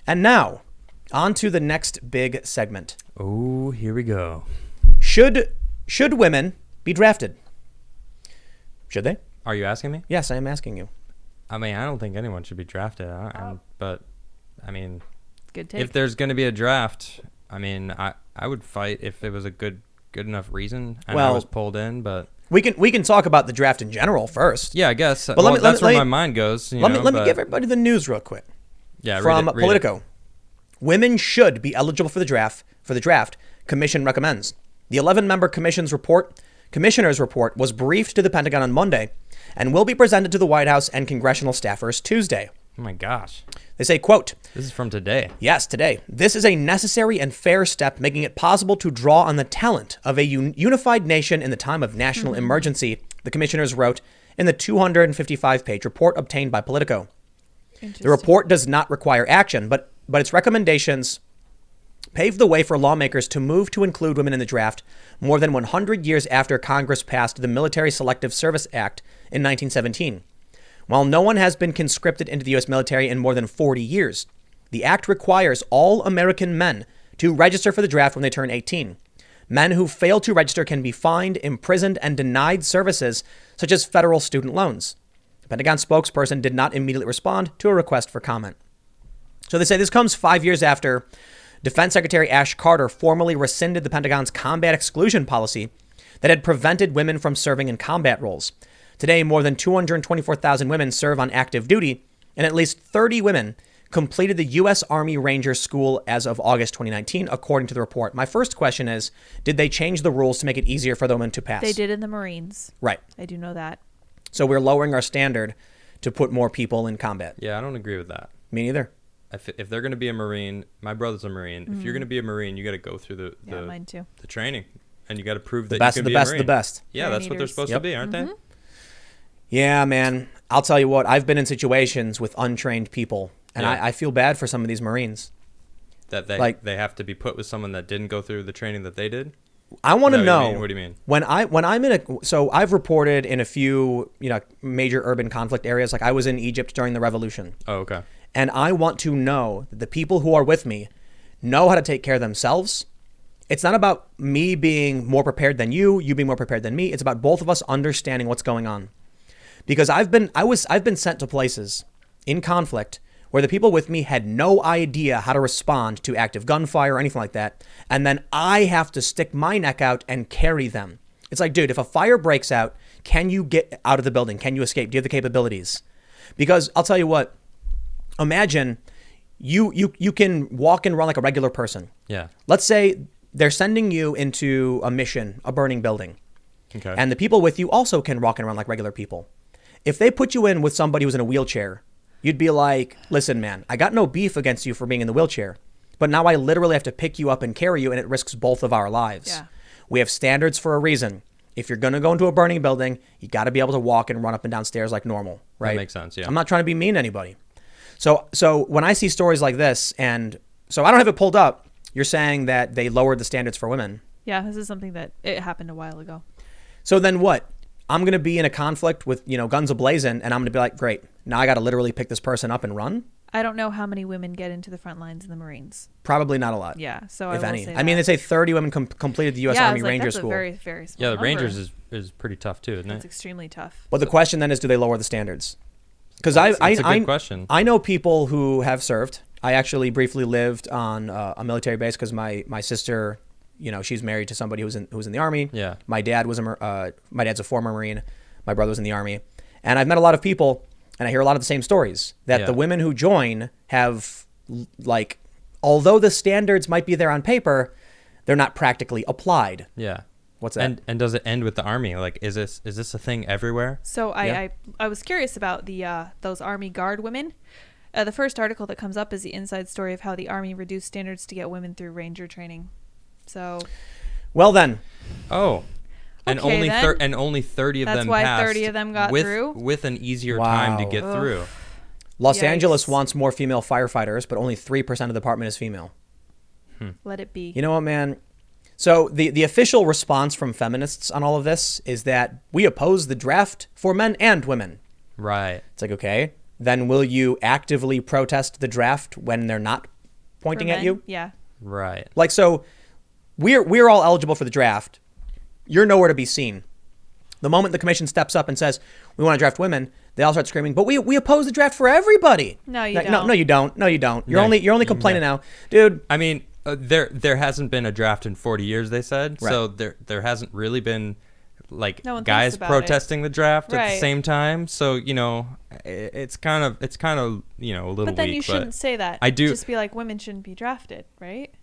And now, on to the next big segment. Oh, here we go. Should women be drafted? Should they? Are you asking me? Yes, I am asking you. I mean, I don't think anyone should be drafted. But, I mean, Good take. if there's going to be a draft, I mean, I would fight if it was a good enough reason and I was pulled in, but... We can talk about the draft in general first. Yeah, I guess. But That's where my mind goes. Let me give everybody the news real quick. Yeah, from read Politico. Women should be eligible for the draft. Commission recommends. The 11-member commissioner's report was briefed to the Pentagon on Monday and will be presented to the White House and congressional staffers Tuesday. Oh my gosh. They say, quote, this is from today. Yes, today. This is a necessary and fair step, making it possible to draw on the talent of a unified nation in the time of national emergency, the commissioners wrote in the 255-page report obtained by Politico. The report does not require action, but its recommendations pave the way for lawmakers to move to include women in the draft more than 100 years after Congress passed the Military Selective Service Act in 1917. While no one has been conscripted into the U.S. military in more than 40 years, the act requires all American men to register for the draft when they turn 18. Men who fail to register can be fined, imprisoned, and denied services such as federal student loans. The Pentagon spokesperson did not immediately respond to a request for comment. So they say this comes 5 years after Defense Secretary Ash Carter formally rescinded the Pentagon's combat exclusion policy that had prevented women from serving in combat roles. Today, more than 224,000 women serve on active duty, and at least 30 women completed the U.S. Army Ranger School as of August 2019, according to the report. My first question is, did they change the rules to make it easier for the women to pass? They did in the Marines. Right. I do know that. So we're lowering our standard to put more people in combat. Yeah, I don't agree with that. Me neither. If they're going to be a Marine, my brother's a Marine. If you're going to be a Marine, you got to go through mine too. the training, and you got to prove that best you of can the be a best Marine. of the best. Yeah, that's what they're supposed to be, aren't they? Yeah, man. I'll tell you what, I've been in situations with untrained people, and I feel bad for some of these Marines. That they have to be put with someone that didn't go through the training that they did? I want to know. What do you mean? When I'm in so I've reported in a few, major urban conflict areas. Like I was in Egypt during the revolution. Oh, okay. And I want to know that the people who are with me know how to take care of themselves. It's not about me being more prepared than you being more prepared than me. It's about both of us understanding what's going on. Because I've been sent to places in conflict where the people with me had no idea how to respond to active gunfire or anything like that. And then I have to stick my neck out and carry them. It's like, dude, if a fire breaks out, can you get out of the building? Can you escape? Do you have the capabilities? Because I'll tell you what, imagine you can walk and run like a regular person. Yeah. Let's say they're sending you into a mission, a burning building. Okay. And the people with you also can walk and run like regular people. If they put you in with somebody who's in a wheelchair, you'd be like, listen, man, I got no beef against you for being in the wheelchair, but now I literally have to pick you up and carry you, and it risks both of our lives. Yeah. We We have standards for a reason. If you're going to go into a burning building, you got to be able to walk and run up and down stairs like normal, right? That makes sense, yeah. I'm not trying to be mean to anybody. So when I see stories like this, and so I don't have it pulled up, you're saying that they lowered the standards for women. Yeah, this is something that it happened a while ago. So then what? I'm going to be in a conflict with, guns ablazing, and I'm going to be like, great, now I got to literally pick this person up and run? I don't know how many women get into the front lines in the Marines. Probably not a lot. Yeah, so if I will any. say I mean, they say 30 women completed the U.S. Army Ranger School. That's a very, very small Yeah, the number. Rangers is pretty tough too, isn't It's it? extremely tough. But the question then is, do they lower the standards? Because It's a good question. I know people who have served. I actually briefly lived on a military base because my sister, she's married to somebody who's in the Army. Yeah. My dad was my dad's a former Marine. My brother was in the Army, and I've met a lot of people, and I hear a lot of the same stories that the women who join have, like, although the standards might be there on paper, they're not practically applied. Yeah. What's that? And does it end with the Army? Like, is this a thing everywhere? So I was curious about the those Army Guard women. The first article that comes up is the inside story of how the Army reduced standards to get women through Ranger training. So. Well then. Oh. And Okay, only 30 of That's them why passed 30 of them got through? with an easier time to get Ugh. through. Los Yikes. Angeles wants more female firefighters, but only 3% of the department is female. Let it be. You know what, man? So the official response from feminists on all of this is that we oppose the draft for men and women. Right. It's like, okay, then will you actively protest the draft when they're not pointing For at men? you. Yeah. Right. Like, so we're all eligible for the draft. You're nowhere to be seen. The moment the commission steps up and says, we want to draft women, they all start screaming, but we oppose the draft for everybody. No, you Like, don't. No, you don't. No, you don't. You're No, only complaining now. Dude, I mean, there hasn't been a draft in 40 years, they said. Right. So there hasn't really been like No one thinks guys about protesting the draft at the Right. same time. So, it's kind of a little But then weak, you shouldn't say that. I do Just be like, women shouldn't be drafted, right?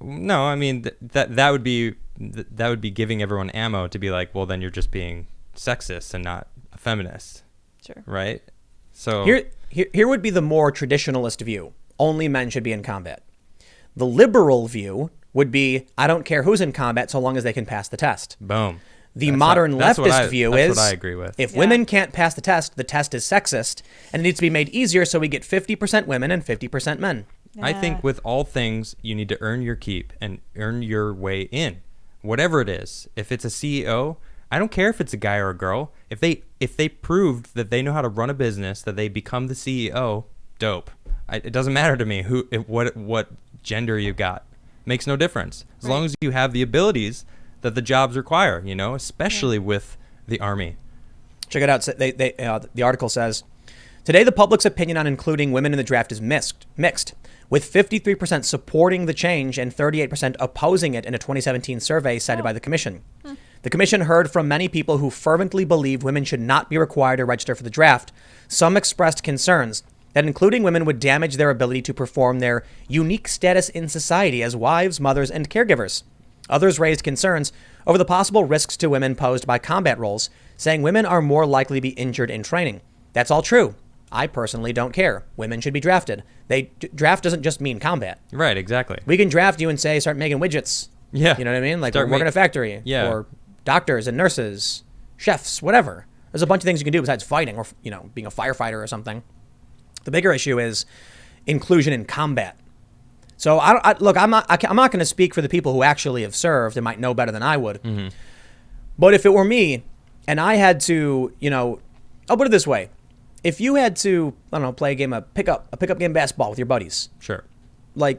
No, I mean that would be giving everyone ammo to be like, well, then you're just being sexist and not a feminist, Sure. right? So here would be the more traditionalist view. Only men should be in combat. The liberal view would be, I don't care who's in combat so long as they can pass the test. boom. The modern leftist view is, that's what I agree with. if Yeah. women can't pass the test is sexist, and it needs to be made easier so we get 50% women and 50% men. I Yeah. think with all things, you need to earn your keep and earn your way in, whatever it is. If it's a CEO, I don't care if it's a guy or a girl. If they proved that they know how to run a business, that they become the CEO, dope. It doesn't matter to me what gender you got. Makes no difference as long as you have the abilities that the jobs require. Especially with the Army. Check it out. The article says, today the public's opinion on including women in the draft is mixed, with 53% supporting the change and 38% opposing it in a 2017 survey cited by the commission. The commission heard from many people who fervently believe women should not be required to register for the draft. Some expressed concerns that including women would damage their ability to perform their unique status in society as wives, mothers, and caregivers. Others raised concerns over the possible risks to women posed by combat roles, saying women are more likely to be injured in training. That's all true. I personally don't care. Women should be drafted. Draft doesn't just mean combat. Right, exactly. We can draft you and say, start making widgets. Yeah. You know what I mean? Like, Start work in a factory. Yeah. Or doctors and nurses, chefs, whatever. There's a bunch of things you can do besides fighting or, being a firefighter or something. The bigger issue is inclusion in combat. So I'm not going to speak for the people who actually have served and might know better than I would. Mm-hmm. But if it were me and I had to, I'll put it this way. If you had to, I don't know, play a pickup game of basketball with your buddies, Sure.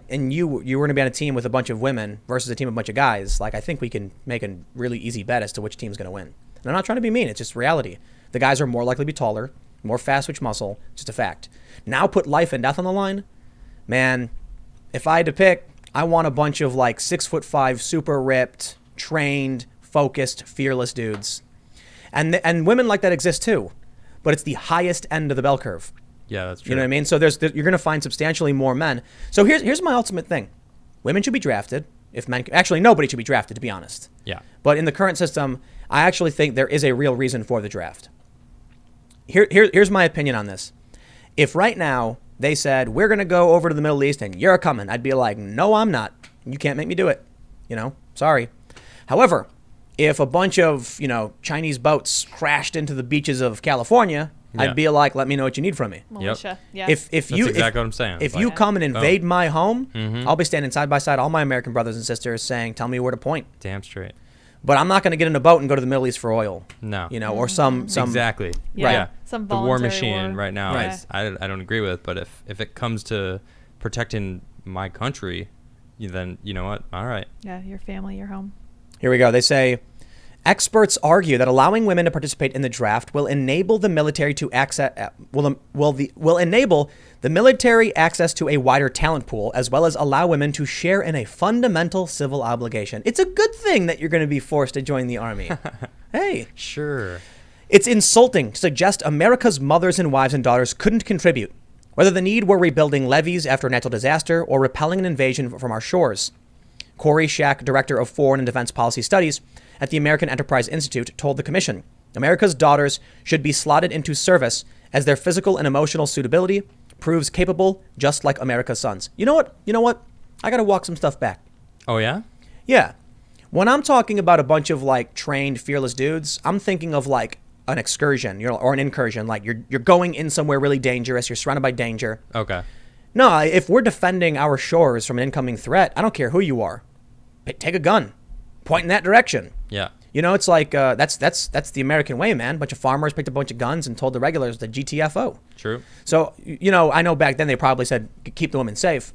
and you were going to be on a team with a bunch of women versus a team of a bunch of guys, I think we can make a really easy bet as to which team's going to win. And I'm not trying to be mean. It's just reality. The guys are more likely to be taller, more fast twitch muscle, just a fact. Now put life and death on the line. Man, if I had to pick, I want a bunch of 6'5", super ripped, trained, focused, fearless dudes. And women like that exist too, but it's the highest end of the bell curve. Yeah, that's true. You know what I mean? So you're going to find substantially more men. So here's my ultimate thing. Women should be drafted. Actually, nobody should be drafted, to be honest. Yeah. But in the current system, I actually think there is a real reason for the draft. Here's my opinion on this. If right now they said, we're going to go over to the Middle East and you're coming, I'd be like, no, I'm not. You can't make me do it. Sorry. However, if a bunch of, Chinese boats crashed into the beaches of California, Yeah. I'd be like, let me know what you need from me. Militia. Yeah. If That's you exactly what I'm saying. If Like, you come and invade my home, Mhm. I'll be standing side by side all my American brothers and sisters saying, tell me where to point. damn straight. But I'm not going to get in a boat and go to the Middle East for oil. No. Or some Exactly. Yeah. Yeah. Some The war voluntary machine war. right now, Right. I don't agree with. But if it comes to protecting my country, then you know what? All right. Yeah, your family, your home. Here we go. They say, experts argue that allowing women to participate in the draft will enable the military to enable the military access to a wider talent pool, as well as allow women to share in a fundamental civil obligation. It's a good thing that you're going to be forced to join the army. Hey. Sure. It's insulting to suggest America's mothers and wives and daughters couldn't contribute, whether the need were rebuilding levees after a natural disaster or repelling an invasion from our shores. Corey Shack, Director of Foreign and Defense Policy Studies at the American Enterprise Institute, told the commission, America's daughters should be slotted into service as their physical and emotional suitability proves capable, just like America's sons. You know what? I got to walk some stuff back. Oh yeah. Yeah. When I'm talking about a bunch of trained, fearless dudes, I'm thinking of an excursion, or an incursion. You're going in somewhere really dangerous. You're surrounded by danger. Okay. No, if we're defending our shores from an incoming threat, I don't care who you are. Take a gun, point in that direction. Yeah. It's that's the American way, man. A bunch of farmers picked a bunch of guns and told the regulars the GTFO. True. So, I know back then they probably said keep the women safe.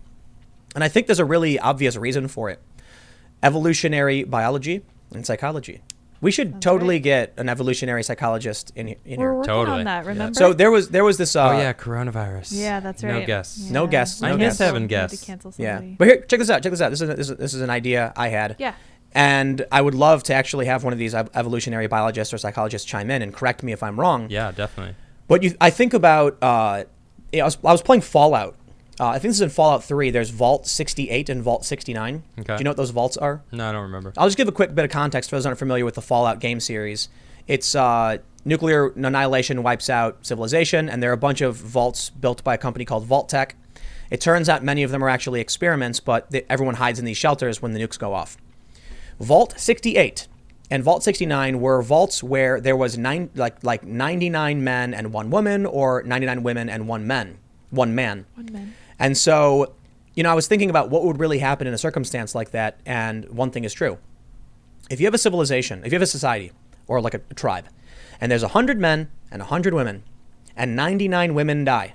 And I think there's a really obvious reason for it. Evolutionary biology and psychology. We should totally get an evolutionary psychologist in We're here. working Totally. on that, remember? So there was this. Oh yeah, coronavirus. Yeah, that's right. No guests. No guests, We no guests. canceled- Having we had to guests. cancel Yeah, somebody. but here, check this out. This is an idea I had. Yeah. And I would love to actually have one of these evolutionary biologists or psychologists chime in and correct me if I'm wrong. Yeah, definitely. But I think about, I was playing Fallout. I think this is in Fallout 3. There's Vault 68 and Vault 69. Okay. Do you know what those vaults are? No, I don't remember. I'll just give a quick bit of context for those who aren't familiar with the Fallout game series. It's nuclear annihilation wipes out civilization, and there are a bunch of vaults built by a company called Vault-Tec. It turns out many of them are actually experiments, but everyone hides in these shelters when the nukes go off. Vault 68 and Vault 69 were vaults where there was 99 men and one woman, or 99 women and one man. And so, I was thinking about what would really happen in a circumstance like that, and one thing is true. If you have a civilization, if you have a society, or like a tribe, and there's 100 men and 100 women, and 99 women die,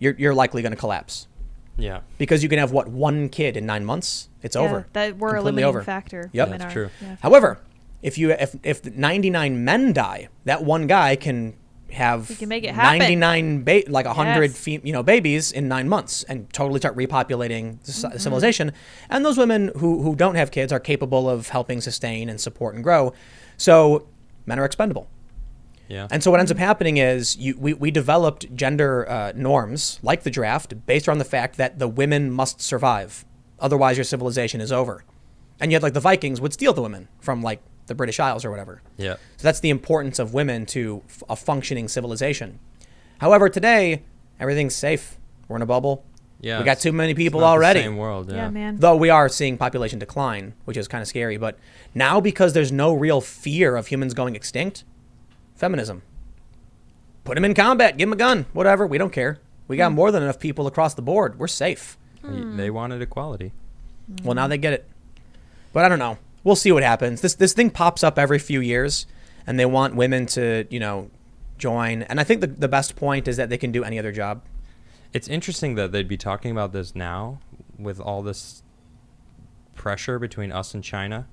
you're likely going to collapse. Yeah. Because you can have, one kid in 9 months? It's over. That we're a Completely limiting over. factor. Yep. Women That's are- true. yeah. However, if 99 men die, that one guy can have He can make it happen. 99 100 Yes. babies in 9 months and totally start repopulating the Mm-hmm. civilization. And those women who don't have kids are capable of helping sustain and support and grow. So men are expendable. Yeah. And so what ends up happening is we developed gender norms like the draft based on the fact that the women must survive. Otherwise, your civilization is over. And yet, the Vikings would steal the women from the British Isles or whatever. Yeah. So that's the importance of women to a functioning civilization. However, today, everything's safe. We're in a bubble. Yeah. We got too many It's people not already. The same world. Yeah, Yeah. man. Though we are seeing population decline, which is kind of scary. But now, because there's no real fear of humans going extinct, feminism. Put them in combat. Give them a gun. Whatever. We don't care. We got more than enough people across the board. We're safe. They wanted equality. Well, now they get it. But I don't know. We'll see what happens. This thing pops up every few years, and they want women to, join. And I think the best point is that they can do any other job. It's interesting that they'd be talking about this now with all this pressure between us and China,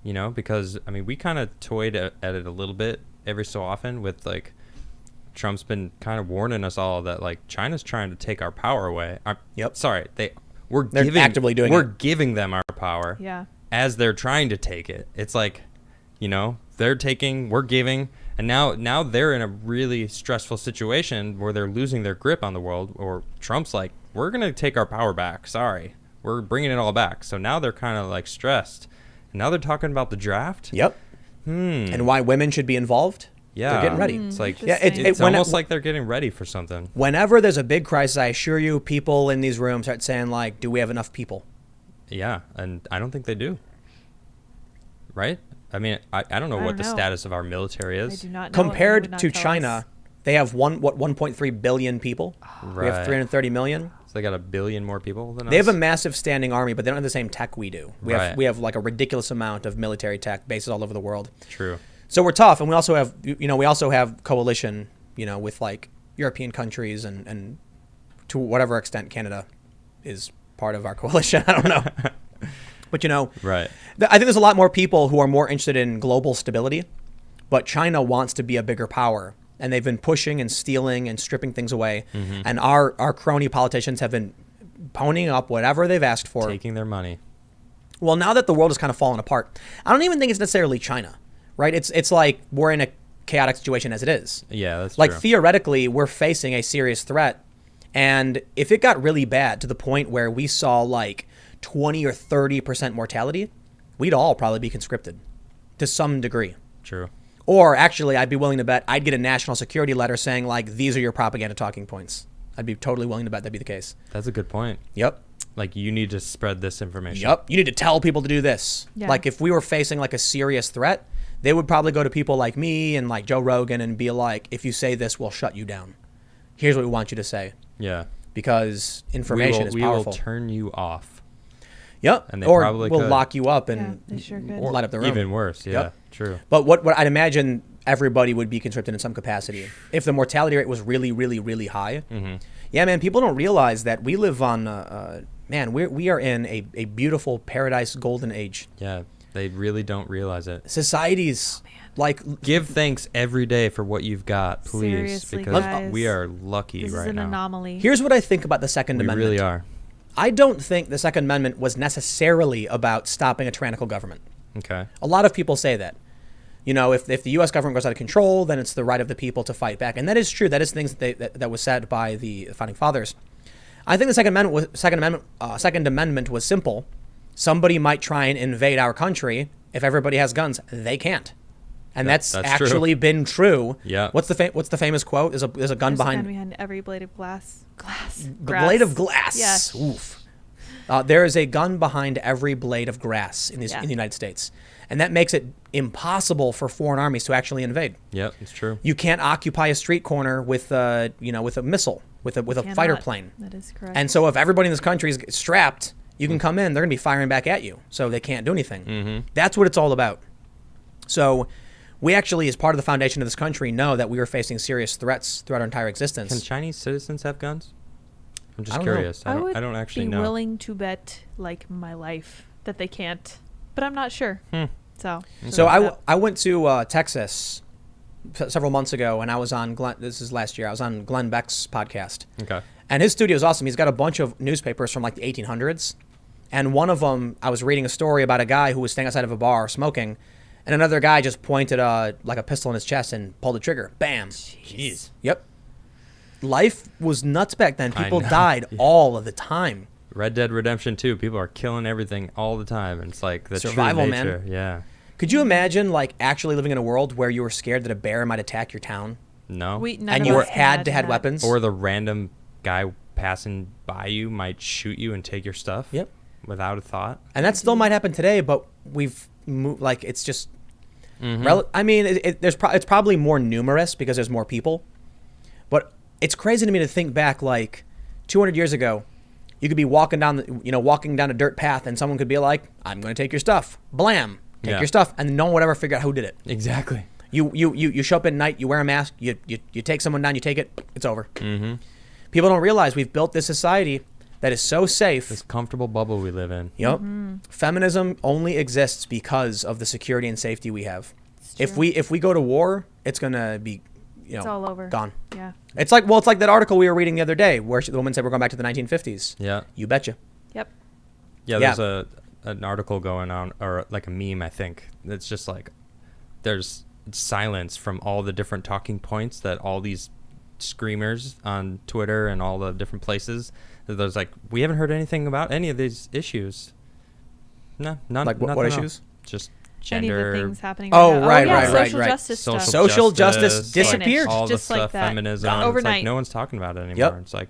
because, we kind of toyed at it a little bit every so often with, Trump's been kind of warning us all that, China's trying to take our power away. Yep. Sorry, They're actively doing We're it. giving them our power. Yeah. As they're trying to take it. It's they're taking, we're giving, and now they're in a really stressful situation where they're losing their grip on the world, or Trump's we're going to take our power back. Sorry. We're bringing it all back. So now they're kind of stressed. And now they're talking about the draft. Yep. And why women should be involved? Yeah. They're getting ready. It's Interesting. it's almost like they're getting ready for something. Whenever there's a big crisis, I assure you, people in these rooms start saying, do we have enough people? Yeah. And I don't think they do. Right? I don't know I what don't the know. status of our military I is. do not know. They would Compared not to tell China, us. they have 1.3 billion people. We have Right. 330 million. So they got 1 billion more people than us. They have a massive standing army, but they don't have the same tech we do. We Right. have a ridiculous amount of military tech bases all over the world. True. So we're tough, and we also have coalition, with European countries and to whatever extent Canada is part of our coalition. I don't know. But Right. I think there's a lot more people who are more interested in global stability, but China wants to be a bigger power, and they've been pushing and stealing and stripping things away. And our crony politicians have been ponying up whatever they've asked for. Taking their money. Well, now that the world has kind of fallen apart, I don't even think it's necessarily China, right? It's like we're in a chaotic situation as it is. Yeah, that's true. Theoretically, we're facing a serious threat, and if it got really bad to the point where we saw 20 or 30% mortality, we'd all probably be conscripted to some degree. True. Or actually, I'd be willing to bet I'd get a national security letter saying these are your propaganda talking points. I'd be totally willing to bet that'd be the case. That's a good point. Yep. You need to spread this information. Yep. You need to tell people to do this. Yeah. If we were facing a serious threat, they would probably go to people like me and Joe Rogan and be like, if you say this, we'll shut you down. Here's what we want you to say. Yeah. Because information is powerful. We will turn you off. Yep. And they or probably we'll could. lock you up Yeah, and they sure could. light up the room. Even worse. Yeah. Yep. True. But what I'd imagine everybody would be conscripted in some capacity. If the mortality rate was really, really, really high. Mm-hmm. Yeah, man, people don't realize that we live on man, we are in a beautiful paradise golden age. Yeah, they really don't realize it. Societies like Give thanks every day for what you've got, please, Seriously, because guys. we are lucky This right is an now. anomaly. here's what I think about the Second We Amendment. really are. I don't think the Second Amendment was necessarily about stopping a tyrannical government. Okay. A lot of people say that. You know, if the U.S. government goes out of control, then it's the right of the people to fight back, and that is true. That is things that was said by the founding fathers. I think the Second Amendment was simple. Somebody might try and invade our country. If everybody has guns, they can't, and that's actually true. been true. Yeah. What's the famous quote? There's a gun There's behind a gun behind every blade of glass. the blade of glass. Yes. Oof. There is a gun behind every blade of grass in the United States, and that makes it impossible for foreign armies to actually invade. Yep, it's true. You can't occupy a street corner with a missile, with a fighter plane. That is correct. And so if everybody in this country is strapped, you can come in, they're going to be firing back at you. So they can't do anything. Mm-hmm. That's what it's all about. So we actually, as part of the foundation of this country, know that we are facing serious threats throughout our entire existence. Can Chinese citizens have guns? I'm just I don't know. curious. I don't actually know. be willing to bet like my life that they can't, but I'm not sure. So I went to Texas several months ago, and I was on this is last year. I was on Glenn Beck's podcast. Okay. And his studio is awesome. He's got a bunch of newspapers from like the 1800s. And one of them, I was reading a story about a guy who was standing outside of a bar smoking, and another guy just pointed like a pistol in his chest and pulled the trigger. Bam. Jeez. Yep. Life was nuts back then. People know. died all of the time. Red Dead Redemption 2, people are killing everything all the time. And it's like the Survival, true man. nature. Yeah. Could you imagine like actually living in a world where you were scared that a bear might attack your town? No. And you had to have weapons? Or the random guy passing by you might shoot you and take your stuff. Yep. Without a thought. And that still might happen today, but we've moved, like, it's just, Mm-hmm. I mean, it's probably more numerous because there's more people, but it's crazy to me to think back, like, 200 years ago, you could be walking down a dirt path and someone could be like, I'm going to take your stuff. Blam. Take your stuff. And no one would ever figure out who did it. Exactly. You show up at night, you wear a mask, you take someone down, you take it, it's over. Mm-hmm. People don't realize we've built this society that is so safe. This comfortable bubble we live in. Yep. Feminism only exists because of the security and safety we have. If we go to war, it's gonna be, it's all over. Gone. Yeah. It's like that article we were reading the other day where the woman said we're going back to the 1950s. Yeah. You betcha. Yep. Yeah, there's an article going on, or like a meme, I think. It's just like there's silence from all the different talking points that all these screamers on Twitter and all the different places. There's like, we haven't heard anything about any of these issues. No, none. Like what issues? Just Any of the gender. things happening. Oh, right now. right, right, social right. justice stuff. Social justice disappeared. Like, all Just the like stuff, that. feminism. Gone. It's Overnight. like no one's talking about it anymore. Yep. It's like,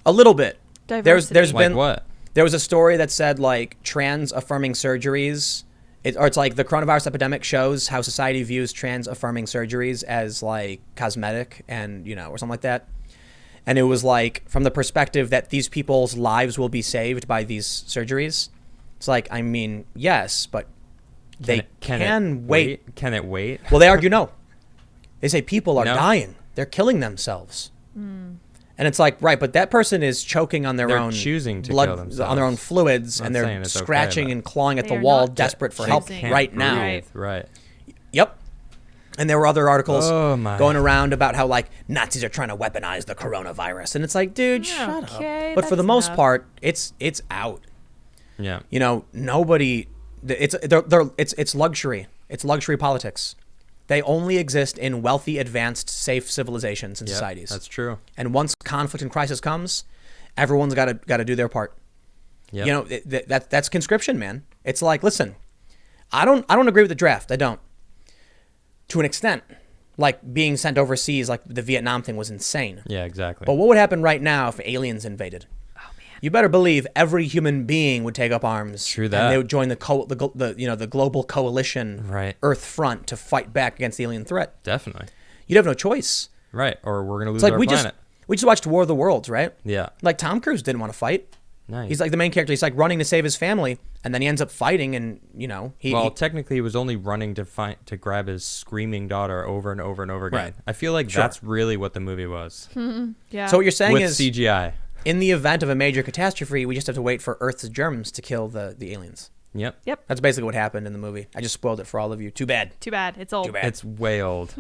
A little bit. Diversity. There's like been what? There was a story that said like trans affirming surgeries. It's like the coronavirus epidemic shows how society views trans affirming surgeries as like cosmetic and or something like that. And it was like from the perspective that these people's lives will be saved by these surgeries. It's like, I mean, yes, but they can wait. Can it wait? Well, they argue no. They say people are No. dying. They're killing themselves. And it's like, right, but that person is choking on their They're own choosing to blood, kill themselves. on their own fluids, I'm and not they're saying it's okay, scratching but and clawing at They the are wall, not desperate for choosing. help Can't right now. breathe. Right. Yep. And there were other articles Oh, my. going around about how like Nazis are trying to weaponize the coronavirus, and it's like, dude, shut up. Okay, But for the that's most enough. part, it's out. Yeah. Nobody. It's luxury. It's luxury politics. They only exist in wealthy, advanced, safe civilizations and Yep, societies. that's true. And once conflict and crisis comes, everyone's got to do their part. Yep. That's conscription, man. It's like, listen, I don't agree with the draft. I don't. To an extent, like being sent overseas, like the Vietnam thing was insane. Yeah, exactly. But what would happen right now if aliens invaded? Oh man. You better believe every human being would take up arms. True that. And they would join the global coalition, Right. Earth Front, to fight back against the alien threat. Definitely. You'd have no choice. Right. Or we're gonna lose It's like our planet. we just watched War of the Worlds, right? Yeah. Like Tom Cruise didn't want to fight. Nice. He's like the main character. He's like running to save his family, and then he ends up fighting, and he. Well, technically, he was only running to grab his screaming daughter over and over and over again. Right. I feel like Sure. that's really what the movie was. Yeah. So what you're saying With is CGI. in the event of a major catastrophe, we just have to wait for Earth's germs to kill the aliens. Yep. Yep. That's basically what happened in the movie. I just spoiled it for all of you. Too bad. Too bad. It's old. Too bad. It's way old.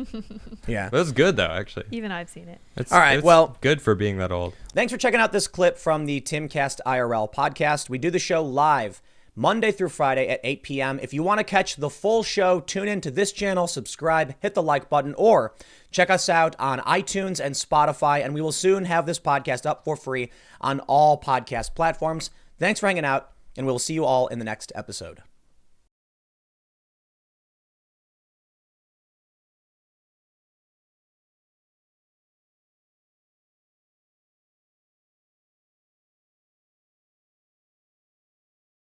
Yeah. It was good though, actually. Even I've seen it. All right, well- good for being that old. Thanks for checking out this clip from the Timcast IRL podcast. We do the show live Monday through Friday at 8 p.m. If you want to catch the full show, tune in to this channel, subscribe, hit the like button, or check us out on iTunes and Spotify, and we will soon have this podcast up for free on all podcast platforms. Thanks for hanging out, and we'll see you all in the next episode.